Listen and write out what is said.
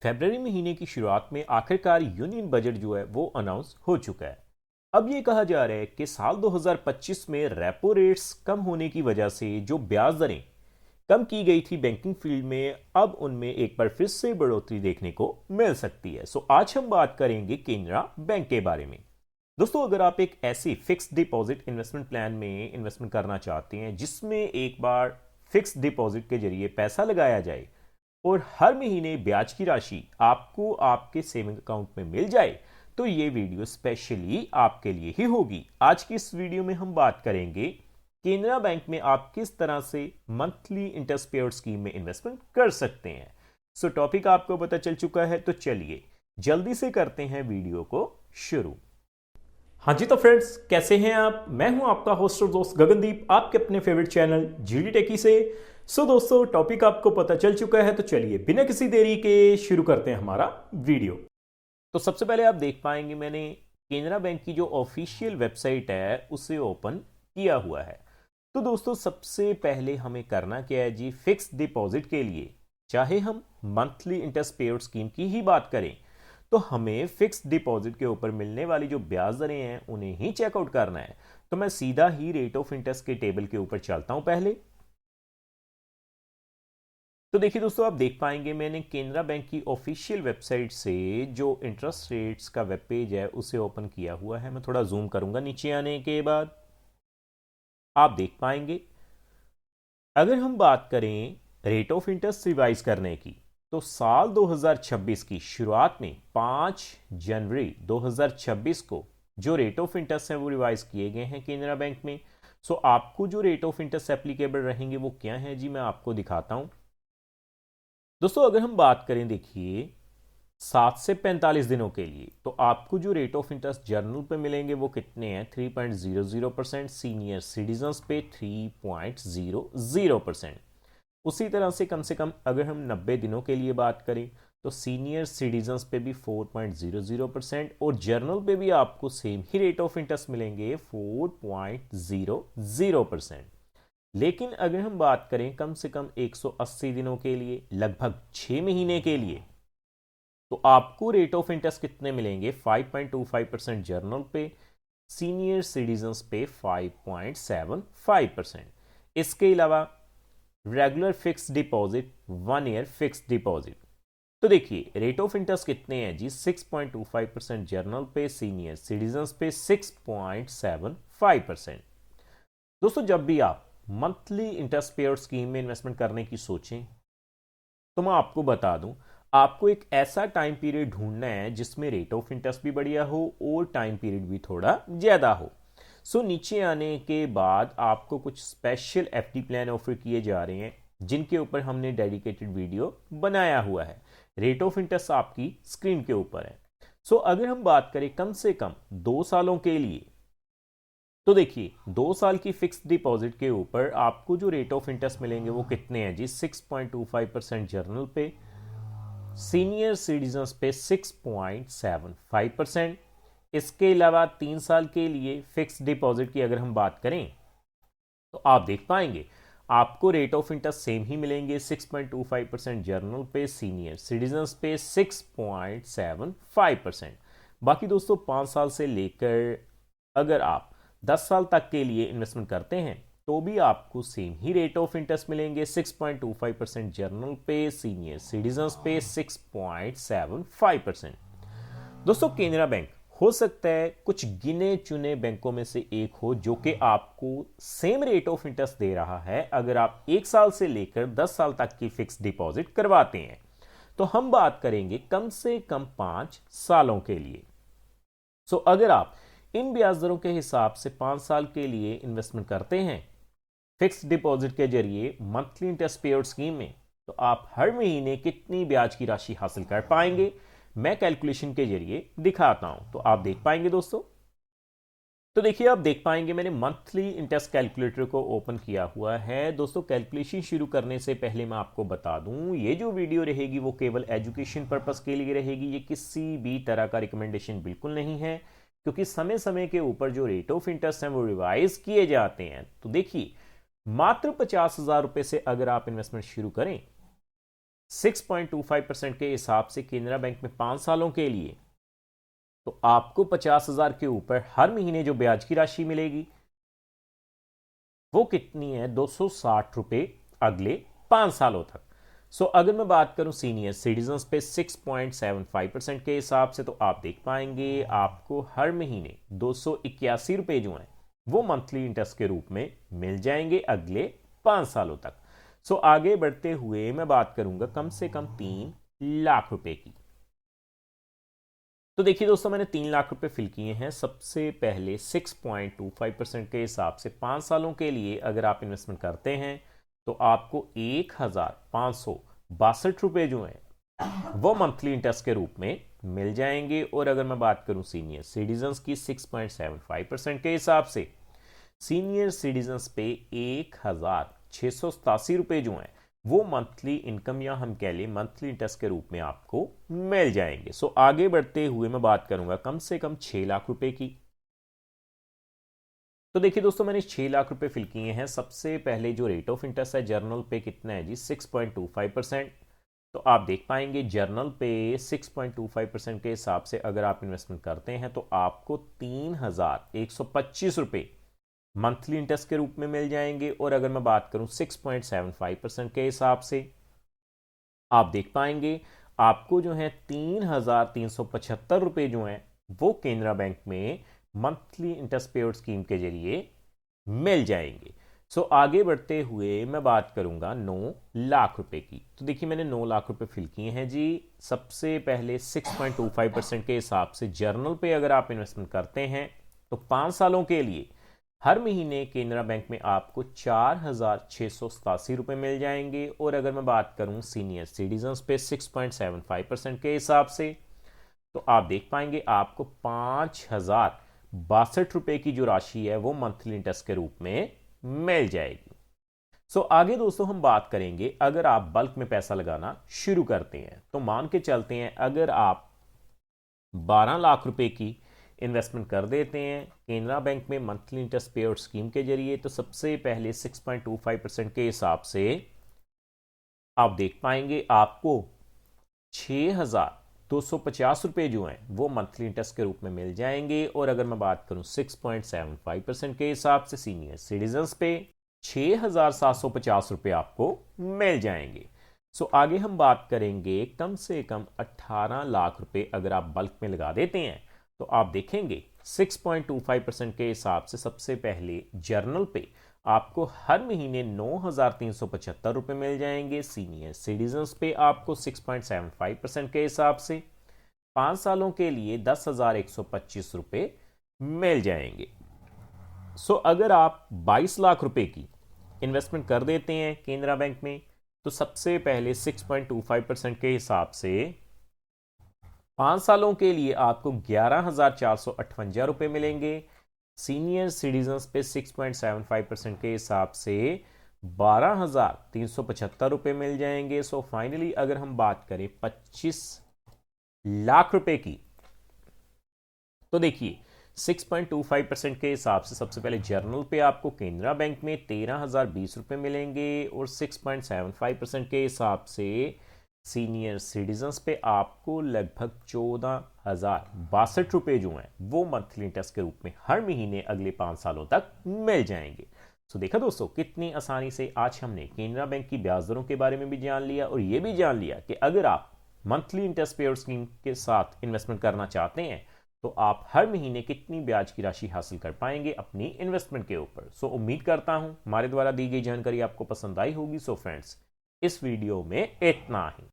फरवरी महीने की शुरुआत में आखिरकार यूनियन बजट जो है वो अनाउंस हो चुका है। अब ये कहा जा रहा है कि साल 2025 में रेपो रेट्स कम होने की वजह से जो ब्याज दरें कम की गई थी बैंकिंग फील्ड में, अब उनमें एक बार फिर से बढ़ोतरी देखने को मिल सकती है। सो आज हम बात करेंगे केनरा बैंक के बारे में। दोस्तों, अगर आप एक ऐसी फिक्स डिपॉजिट इन्वेस्टमेंट प्लान में इन्वेस्टमेंट करना चाहते हैं जिसमें एक बार फिक्स डिपॉजिट के जरिए पैसा लगाया जाए और हर महीने ब्याज की राशि आपको आपके सेविंग अकाउंट में मिल जाए, तो ये वीडियो स्पेशली आपके लिए ही होगी। आज की इस वीडियो में हम बात करेंगे केनरा बैंक में आप किस तरह से मंथली इंटरेस्ट पेड स्कीम में इन्वेस्टमेंट कर सकते हैं। सो टॉपिक आपको पता चल चुका है, तो चलिए जल्दी से करते हैं वीडियो को शुरू। हाँ जी, तो फ्रेंड्स कैसे हैं आप? मैं हूं आपका होस्ट और दोस्त गगनदीप, आपके अपने फेवरेट चैनल जीडी टेकी से। सो दोस्तों, टॉपिक आपको पता चल चुका है, तो चलिए बिना किसी देरी के शुरू करते हैं हमारा वीडियो। तो सबसे पहले आप देख पाएंगे मैंने केनरा बैंक की जो ऑफिशियल वेबसाइट है उसे ओपन किया हुआ है। तो दोस्तों, सबसे पहले हमें करना क्या है जी, फिक्स डिपॉजिट के लिए चाहे हम मंथली इंटरेस्ट पेड स्कीम की ही बात करें, तो हमें फिक्स डिपॉजिट के ऊपर मिलने वाली जो ब्याज दरें हैं उन्हें ही चेकआउट करना है। तो मैं सीधा ही रेट ऑफ इंटरेस्ट के टेबल के ऊपर चलता हूं पहले। तो देखिए दोस्तों, आप देख पाएंगे मैंने केनरा बैंक की ऑफिशियल वेबसाइट से जो इंटरेस्ट रेट्स का वेब पेज है उसे ओपन किया हुआ है। मैं थोड़ा जूम करूंगा नीचे आने के बाद। आप देख पाएंगे अगर हम बात करें रेट ऑफ इंटरेस्ट रिवाइज करने की, तो साल 2026 की शुरुआत में 5 जनवरी 2026 को जो रेट ऑफ इंटरेस्ट है वो रिवाइज किए गए हैं केनरा बैंक में। सो आपको जो रेट ऑफ इंटरेस्ट एप्लीकेबल रहेंगे वो क्या है जी, मैं आपको दिखाता हूं। दोस्तों, अगर हम बात करें, देखिए 7 से 45 दिनों के लिए, तो आपको जो रेट ऑफ इंटरेस्ट जर्नल पे मिलेंगे वो कितने हैं? 3.00%। सीनियर सिटीजन्स पे 3.00%। उसी तरह से कम अगर हम 90 दिनों के लिए बात करें, तो सीनियर सिटीजन्स पे भी 4.00% और जर्नल पे भी आपको same he rate of interest मिलेंगे 4.00%। लेकिन अगर हम बात करें कम से कम 180 दिनों के लिए, लगभग 6 महीने के लिए, तो आपको रेट ऑफ इंटरेस्ट कितने मिलेंगे? 5.25% जर्नल पे, सीनियर सिटीजन्स पे 5.75%। इसके अलावा regular fix deposit, 1 year fix deposit, तो देखिए रेट ऑफ इंटरेस्ट कितने हैं जी? 6.25% जर्नल पे, सीनियर सिटीजन्स पे 6.75%। दोस्तों, जब भी आप मंथली इंटरेस्ट पेड स्कीम में इन्वेस्टमेंट करने की सोचें, तो मैं आपको बता दूं, आपको एक ऐसा टाइम पीरियड ढूंढना है जिसमें रेट ऑफ इंटरेस्ट भी बढ़िया हो और टाइम पीरियड भी थोड़ा ज़्यादा हो। सो नीचे आने के बाद आपको कुछ स्पेशल एफडी प्लान ऑफर किए जा रहे हैं जिनके ऊपर हमने डेडिकेटेड वीडियो बनाया हुआ है। रेट ऑफ इंटरेस्ट आपकी स्क्रीन के ऊपर है। सो अगर हम बात करें कम से कम 2 सालों के लिए, तो देखिए 2 साल की फिक्स डिपॉजिट के ऊपर आपको जो रेट ऑफ इंटरेस्ट मिलेंगे वो कितने हैं जी? 6.25% जर्नल पे, सीनियर सिटीजन्स पे 6.75%। इसके अलावा 3 साल के लिए फिक्स डिपॉजिट की अगर हम बात करें, तो आप देख पाएंगे आपको रेट ऑफ इंटरेस्ट सेम ही मिलेंगे, 6.25% जर्नल पे, सीनियर सिटीजन्स पे 6.75%। बाकी दोस्तों, 5 साल से लेकर अगर आप 10 साल तक के लिए इन्वेस्टमेंट करते हैं तो भी आपको same he rate of interest मिलेंगे, 6.25% जर्नल पे, सीनियर सिटीजन्स पे 6.75%। दोस्तों, केनरा बैंक हो सकता है कुछ गिने चुने बैंकों में से एक हो जो कि आपको सेम रेट ऑफ इंटरेस्ट दे रहा है अगर आप 1 साल से लेकर 10 साल तक की फिक्स डिपॉजिट करवाते हैं। तो हम बात करेंगे कम से कम 5 सालों के लिए। सो अगर आप इन ब्याज दरों के हिसाब से 5 साल के लिए इन्वेस्टमेंट करते हैं फिक्स डिपॉजिट के जरिए मंथली इंटरेस्ट पेड स्कीम में, तो आप हर महीने कितनी ब्याज की राशि हासिल कर पाएंगे, मैं कैलकुलेशन के जरिए दिखाता हूं। तो आप देख पाएंगे दोस्तों। तो देखिए, आप देख पाएंगे मैंने मंथली इंटरेस्ट कैलकुलेटर को ओपन किया हुआ है। दोस्तों, कैलकुलेशन शुरू करने से पहले मैं आपको बता दूं, ये जो वीडियो रहेगी वो केवल एजुकेशन पर्पस के लिए रहेगी। ये किसी भी तरह का रिकमेंडेशन बिल्कुल नहीं है, क्योंकि समय समय के ऊपर जो रेट ऑफ इंटरेस्ट हैं वो रिवाइज किए जाते हैं। तो देखिए, मात्र 50,000 रुपए से अगर आप इन्वेस्टमेंट शुरू करें 6.25% के हिसाब से केनरा बैंक में 5 सालों के लिए, तो आपको 50,000 के ऊपर हर महीने जो ब्याज की राशि मिलेगी वो कितनी है? 260 रुपए अगले 5 सालों तक। अगर मैं बात करूं सीनियर सिटीजन्स पे 6.75% के हिसाब से, तो आप देख पाएंगे आपको हर महीने 281 रुपए जो हैं वो मंथली इंटरेस्ट के रूप में मिल जाएंगे अगले 5 सालों तक। आगे बढ़ते हुए मैं बात करूंगा कम से कम 3 लाख रुपए की। तो देखिए दोस्तों, मैंने 3 लाख रुपए फिल किए हैं। सबसे पहले 6.25% के हिसाब से 5 सालों के लिए अगर आप इन्वेस्टमेंट करते हैं तो आपको 1,562 रुपए जो हैं वो मंथली इंटरेस्ट के रूप में मिल जाएंगे। और अगर मैं बात करूं सीनियर सिटीजन्स की 6.75% के हिसाब से, सीनियर सिटीजन्स पे 1,687 रुपए जो हैं वो मंथली इनकम या हम कह लें मंथली इंटरेस्ट के रूप में आपको मिल जाएंगे। आगे बढ़ते हुए मैं बात करूंगा कम से कम 6 लाख रुपए की। तो देखिए दोस्तों, मैंने 6 लाख रुपए फिल किए हैं। सबसे पहले जो रेट ऑफ इंटरेस्ट है जर्नल पे कितना है जी? 6.25%। तो आप देख पाएंगे जर्नल पे 6.25% के हिसाब से अगर आप इन्वेस्टमेंट करते हैं तो आपको 3,125 रुपए मंथली इंटरेस्ट के रूप में मिल जाएंगे। और अगर मैं बात करूं 6.75% के हिसाब से, आप देख पाएंगे आपको जो है 3,375 रुपए जो हैं वो केनरा बैंक में मंथली इंटरेस्ट पेड स्कीम के जरिए मिल जाएंगे। आगे बढ़ते हुए मैं बात करूंगा 9 लाख रुपए की। तो देखिए मैंने 9 लाख रुपए फिल किए हैं जी। सबसे पहले 6.25% के हिसाब से जर्नल पे अगर आप इन्वेस्टमेंट करते हैं तो 5 सालों के लिए हर महीने केनरा बैंक में आपको 4,687 रुपए मिल जाएंगे। और अगर मैं बात करूं सीनियर सिटीजन्स पे 6.75% के हिसाब से, तो आप देख पाएंगे आपको 5,062 रुपए की जो राशि है वो मंथली इंटरेस्ट के रूप में मिल जाएगी। आगे दोस्तों हम बात करेंगे अगर आप बल्क में पैसा लगाना शुरू करते हैं, तो मान के चलते हैं अगर आप 12 लाख रुपए की इन्वेस्टमेंट कर देते हैं केनरा बैंक में मंथली इंटरेस्ट पेड स्कीम के जरिए, तो सबसे पहले 6.25% के हिसाब से आप देख पाएंगे आपको 6,250 रुपए जो हैं वो मंथली इंटरेस्ट के रूप में मिल जाएंगे। और अगर मैं बात करूं 6.75% के हिसाब से सीनियर सिटीजन्स पे 6,750 रुपए आपको मिल जाएंगे। आगे हम बात करेंगे कम से कम 18 लाख रुपए अगर आप बल्क में लगा देते हैं, तो आप देखेंगे 6.25% के हिसाब से सबसे पहले जर्नल पे आपको हर महीने 9,375 रुपए मिल जाएंगे। सीनियर सिटीजन्स पे आपको 6.75% के हिसाब से 5 सालों के लिए 10,125 रुपए मिल जाएंगे। अगर आप 22 लाख रुपए की इन्वेस्टमेंट कर देते हैं केनरा बैंक में, तो सबसे पहले 6.25% के हिसाब से 5 सालों के लिए आपको 11,458 रुपए मिलेंगे। सीनियर सिटीजन्स पे 6.75% के हिसाब से 12,375 रुपए मिल जाएंगे। फाइनली अगर हम बात करें 25 लाख रुपए की, तो देखिए 6.25% के हिसाब से सबसे पहले जर्नल पे आपको केनरा बैंक में 13,020 रुपए मिलेंगे। और 6.75% के हिसाब से सीनियर सिटीजन्स पे आपको लगभग 14,062 रुपए जो हैं वो मंथली इंटरेस्ट के रूप में हर महीने अगले 5 सालों तक मिल जाएंगे। देखा दोस्तों, कितनी आसानी से आज हमने केनरा बैंक की ब्याज दरों के बारे में भी जान लिया और ये भी जान लिया कि अगर आप मंथली इंटरेस्ट पेड स्कीम के साथ इन्वेस्टमेंट करना चाहते हैं तो आप हर महीने कितनी ब्याज की राशि हासिल कर पाएंगे अपनी इन्वेस्टमेंट के ऊपर। उम्मीद करता हूं हमारे द्वारा दी गई जानकारी आपको पसंद आई होगी। फ्रेंड्स, इस वीडियो में इतना ही।